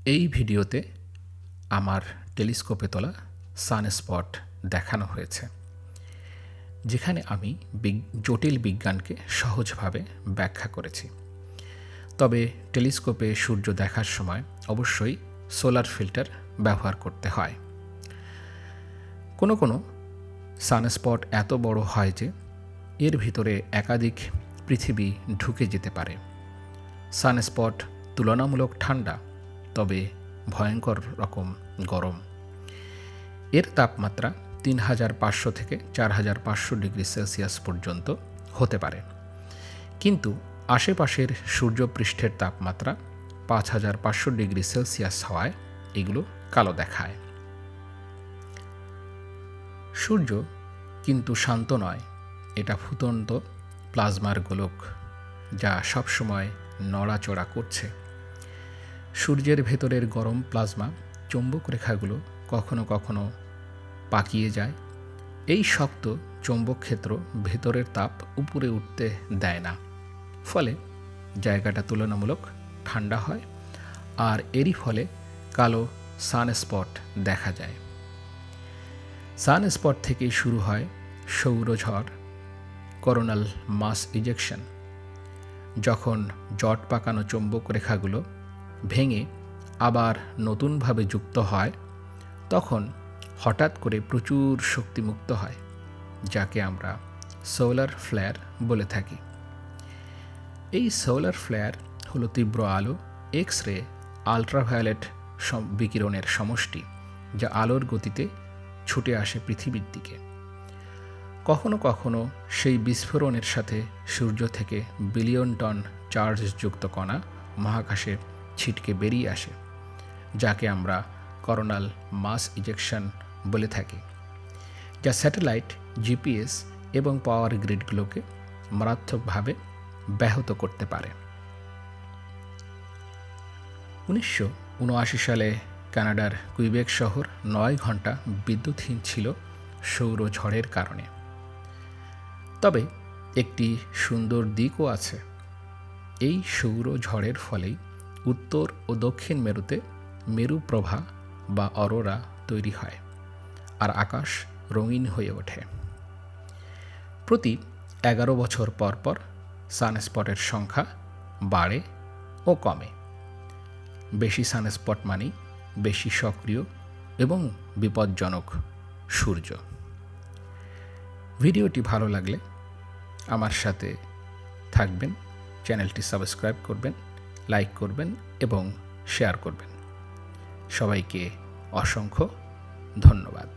এই ভিডিওতে আমার টেলিস্কোপে তোলা সানস্পট দেখানো হয়েছে, যেখানে আমি জটিল বিজ্ঞানকে সহজভাবে ব্যাখ্যা করেছি। তবে টেলিস্কোপে সূর্য দেখার সময় অবশ্যই সোলার ফিল্টার ব্যবহার করতে হয়। কোনো সানস্পট এত বড় হয় যে এর ভিতরে একাধিক পৃথিবী ঢুকে যেতে পারে। সানস্পট তুলনামূলক ঠান্ডা, তবে ভয়ঙ্কর রকম গরম। এর তাপমাত্রা ৩৫০০ থেকে ৪৫০০ ডিগ্রি সেলসিয়াস পর্যন্ত হতে পারে, কিন্তু আশেপাশের সূর্যপৃষ্ঠের তাপমাত্রা ৫৫০০ ডিগ্রি সেলসিয়াস হওয়ায় এগুলো কালো দেখায়। সূর্য কিন্তু শান্ত নয়, এটা ফুটন্ত প্লাজমার গোলক, যা সবসময় নড়াচড়া করছে। সূর্যের ভেতরের গরম প্লাজমা চৌম্বক রেখাগুলো কখনো কখনো পাকিয়ে যায়। এই শক্ত চৌম্বক ক্ষেত্র ভেতরের তাপ উপরে উঠতে দেয় না, ফলে জায়গাটা তুলনামূলক ঠান্ডা হয়, আর এরই ফলে কালো সানস্পট দেখা যায়। সানস্পট থেকেই শুরু হয় সৌরঝড়, করোনাল মাস ইজেকশন। যখন জট পাকানো চৌম্বক রেখাগুলো ভেঙে আবার নতুনভাবে যুক্ত হয়, তখন হঠাৎ করে প্রচুর শক্তি মুক্ত হয়, যাকে আমরা সোলার ফ্লেয়ার বলে থাকি। এই সোলার ফ্লেয়ার হলো তীব্র আলো, এক্স রে, আলট্রাভায়োলেট বিকিরণের সমষ্টি, যা আলোর গতিতে ছুটে আসে পৃথিবীর দিকে। কখনো কখনো সেই বিস্ফোরণের সাথে সূর্য থেকে বিলিয়ন টন চার্জযুক্ত কণা মহাকাশে ছিটকে বেরিয়ে আসে, যাকে আমরা করোনাল মাস ইজেকশন বলে থাকি, যা স্যাটেলাইট, জিপিএস এবং পাওয়ার গ্রিডগুলোকে মারাত্মকভাবে ব্যাহত করতে পারে। 1979 সালে কানাডার কুইবেক শহর 9 ঘন্টা বিদ্যুৎহীন ছিল সৌরঝড়ের কারণে। তবে একটি সুন্দর দিকও আছে। এই সৌরঝড়ের ফলেই উত্তর ও দক্ষিণ মেরুতে মেরুপ্রভা বা অরোরা তৈরি হয়, আর আকাশ রঙিন হয়ে ওঠে। প্রতি 11 বছর পর পর সানস্পটের সংখ্যা বাড়ে ও কমে। বেশি সানস্পট মানেই বেশি সক্রিয় এবং বিপজ্জনক সূর্য। ভিডিওটি ভালো লাগলে আমার সাথে থাকবেন, চ্যানেলটি সাবস্ক্রাইব করবেন, লাইক করবেন এবং শেয়ার করবেন। সবাইকে অসংখ্য ধন্যবাদ।